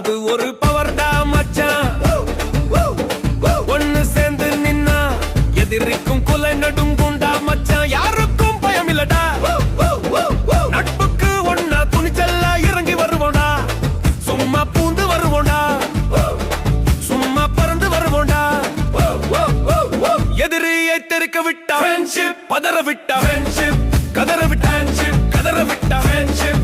அது ஒரு பவர்டா மச்சான். ஒன்னு சேர்ந்து நின்னா எதிரிக்கும் குலை நடுங்குண்டா மச்சான். யாருக்கும் பயம் இல்லடா. நட்புக்கு ஒன்னா துணிச்சல்ல இறங்கி வருவோண்டா. சும்மா பூந்து வருவோண்டா, சும்மா பறந்து வருவோண்டா. எதிரியை தெறிக்க விட்டா ஃப்ரெண்ட்ஷிப், பதற விட்டா ஃப்ரெண்ட்ஷிப், கதற விட்டா ஃப்ரெண்ட்ஷிப், கதற விட்டா ஃப்ரெண்ட்ஷிப்.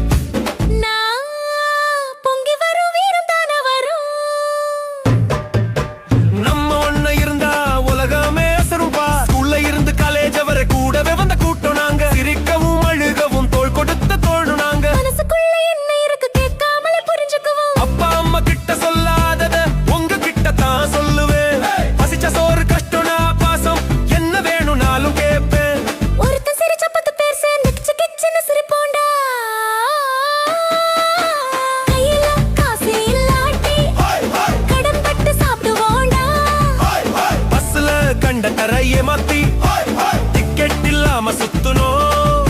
ஏமாத்தி டிக்கெட் இல்லாம சுத்துனோம்.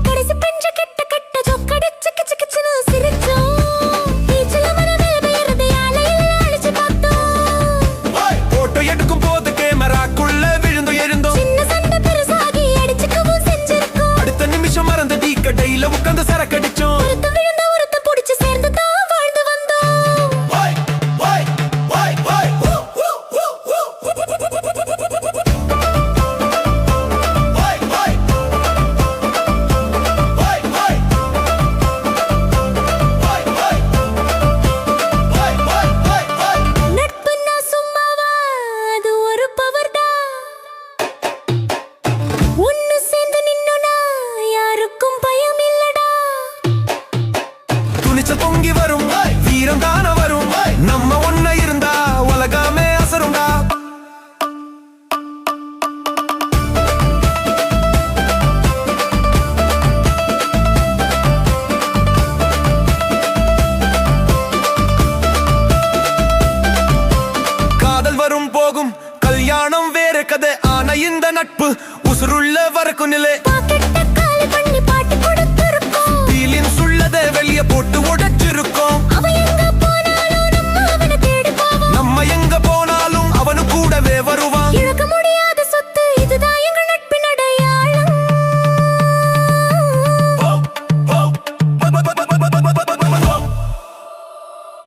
கடைசி பெஞ்ச கெட்ட கெட்ட ஜோக்கடிச்சு கிச்சு கிச்சுன்னு சிரிச்சோம். பீச்சுல மரமே பேரது யாலையில அழிச்சு பார்த்தோம். போட்டோ எடுக்கும் போது கேமராக்குள்ள விழுந்து எரிந்தோம். சின்ன சண்டை பெருசாகி அடிச்சுக்கவும் செஞ்சிருக்கோம். அடுத்த நிமிஷம் மறந்து டீ கடையில உட்கார்ந்து சரக்கடிச்சோம். பொங்கி வரும் வீரம் தான வரும். நம்ம ஒன்ன இருந்தா உலகமே அசருண்டா. காதல் வரும் போகும், கல்யாணம் வேற கதை. ஆனா இந்த நட்பு உசுருள்ள வரைக்கும் நிலை. வெளிய போட்டு உடைச்சிருக்கோம்.